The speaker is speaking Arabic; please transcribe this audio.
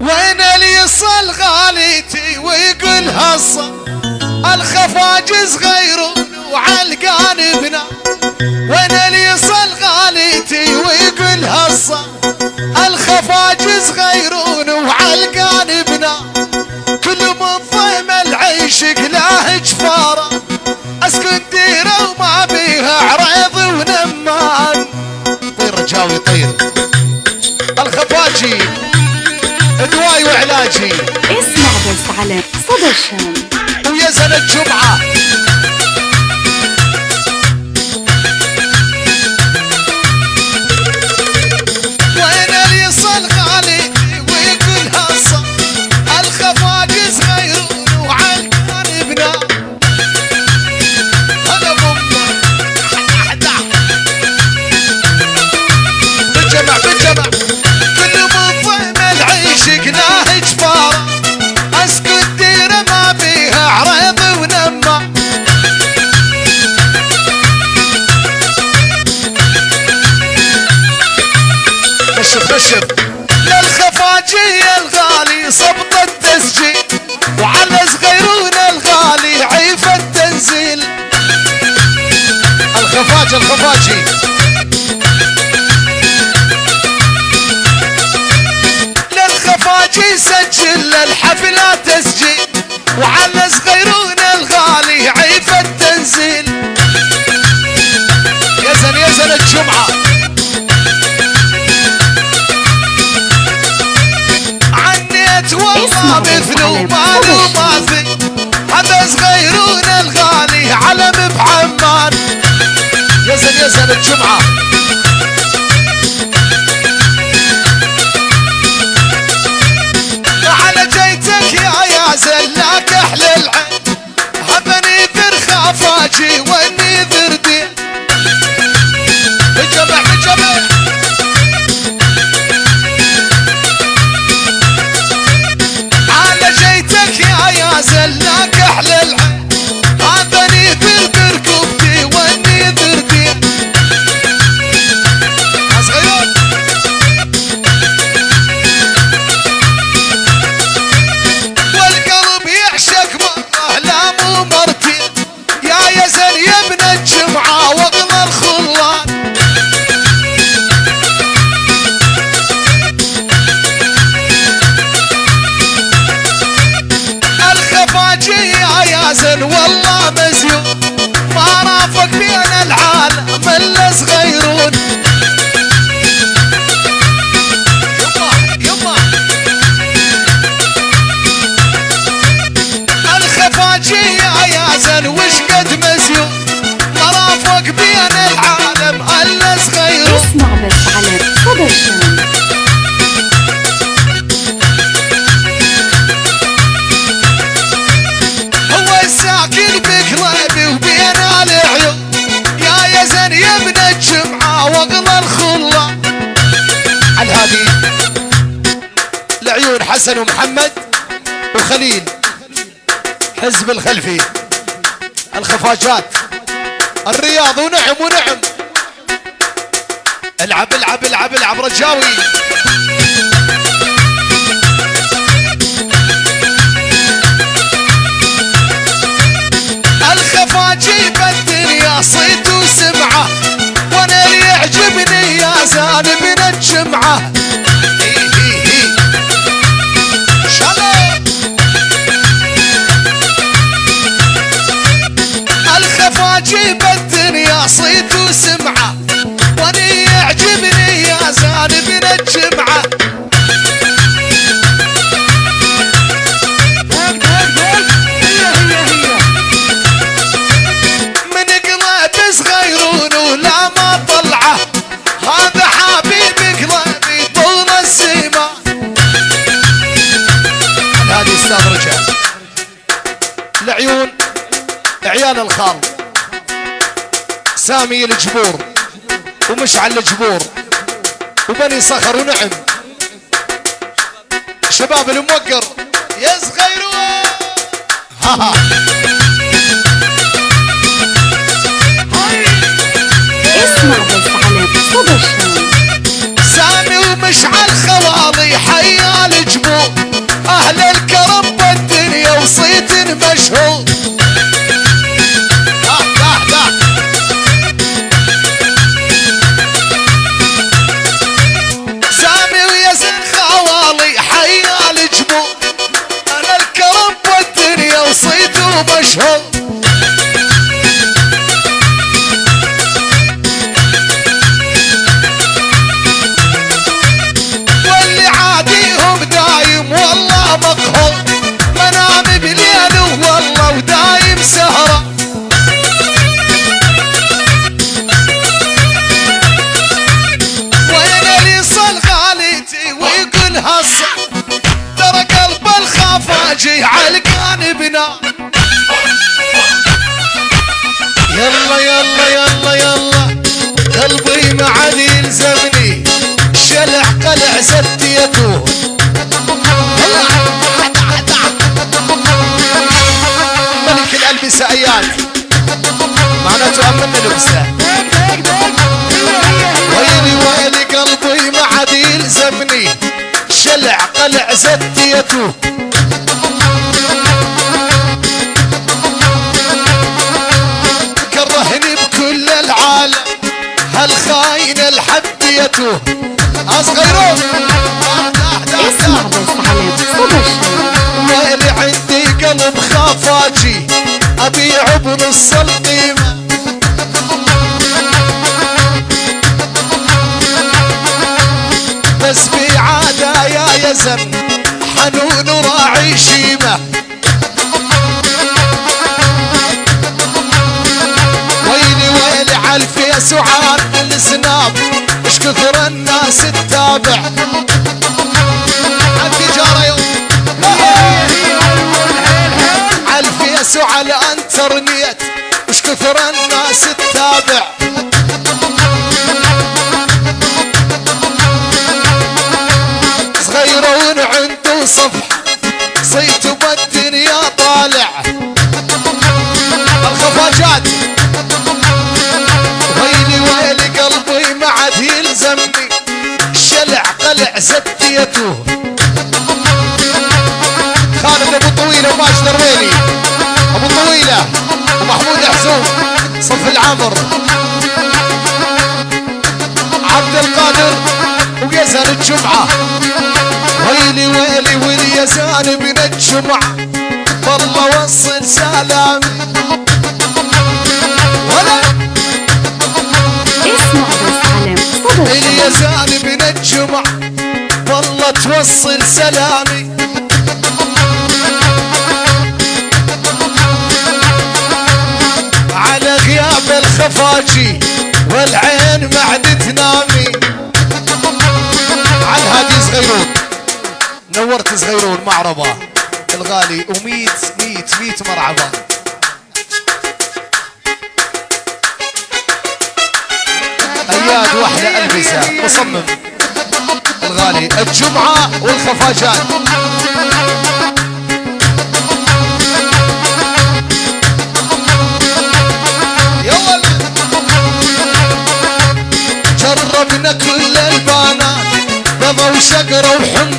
وين اللي يصل غاليتي ويقول هالصا الخفاجز غيرون وعالقانبنا. وين اللي يصل غاليتي ويقول هالصا الخفاجز غيرون وعالقانبنا. كل من ضيم العيشق له جفاره اسكن ديره وما بيها عريض ونمان. طير رجاوي طير الخفاجي دواي وعلاجي. اسمع بس على صدى الشام ويا سنة جمعة. وين اللي يصل غاليتي ويقول هالصا الخفاجز غيرون وعالقانبنا. هلا بمه بالجمع بالجمع. كل من ضيم العيشق له جفاره اسكن ديره ما بيها عريض ونما. بشر بشر للخفاجية الغالي صبط التسجيل وعلى صغيرون الغالي عيف التنزيل. الخفاجي للخفاجي سجل للحفلات تسجيل وعلى صغيرون الغالي عيف التنزيل. يا زن الجمعة. عنيت والله مثله ماله ماثل هذا صغيرون الغالي علم بعمان. يا زن الجمعة. على جيتك يا زلاك احلى العين هبني ذر خفاجي واني ذر دين. بالجمع بالجمع. على جيتك يا زلاك احلى العين هبني ذر بركوبتي واني ذر دين. صغيرون والقلب يعشق مره لا مو مرتين. يا زن يا ابن الجمعة واغلى الخلان. الخفاجي يا زن والله مزيون ما رافق بين العالم الا صغيرون. يما الخفاجي يا زن وش قد مزيون ما رافق بين العالم الا صغيرون. اسمع بس على صدى الشام. هو الساكن بقلبي وبين العيون. يا زن يا ابن الجمعة واغلى الخلة. الهادي لعيون حسن ومحمد وخليل حزب الخلفي. الخفاجات الرياض ونعم ونعم. العب العب العب العب رجاوي. الخفاجي بالدنيا صيت وسمعه وانا اللي يعجبني يا زان من الجمعة. الخفاجي بالدنيا صيت وسمعه وانا يعجبني يا زان من الجمعة. من قلب صغيرون ولا ما طلعه هذا حبيب قلبي طول السما. هذه استاذ رجال لعيون عيال الخال سامي الجبور ومشعل الجبور وبني صخر ونعم. شباب الموقر يا صغيرون. ها اسمع بس على صدى الشام. سامي ومشعل خواضي حيا الجبور ومشهور. واللي عاديهم دايم والله مقهور، منام بليل والله ودايم سهرة. وين اللي صل غاليتي ويقول هالصح، ترى قلب الخفاجي علقان بنا. يلا يلا يلا يلا قلبي ما عاد يلزمني، شلع قلع ستيته. ملك الألبسة أياد معناته أمن لبسه. ويلي ويلي قلبي ما عاد يلزمني، شلع قلع ستيته. كرهني بكل العالم هالخاين الحديته. أصغيرون اسمع بس على صدى الشام. ويلي عندي قلب خافاجي أبيعه بنص القيمة. بس بعادة يا يزن حنون وراعي شيمة. ويلي ويلي عالفيس وعال السناب، اش كثر الناس تتابع عالتجارة يوم عالفيس وعلى انترنت، اش كثر الناس تتابع. صغيرون عنده صفحة صيته بالدنيا طالع الخفاجات. ويلي ويلي قلبي ما عاد يلزمني، شلع قلع ستيته. خالد ابو طويلة وماجد الرويلي، ابو طويلة ومحمود حزوم صف العمر، عبد القادر ويزن الجمعة. ويلي ويلي واليزان بن الجمعة، والله وصل سلامي. ولا اسمع بس على صدى الشام. اليزان بن الجمعة، والله توصل سلامي. على غياب الخفاجي والعين ما عاد تنامي. على الهادي صغيرون، نورت صغيرون معربة الغالي وميت ميت مرعبة. اياد واحدة البسة مصمم الغالي الجمعة والخفاجات. يلا جربنا كل البنات بضا وشقرة وحمد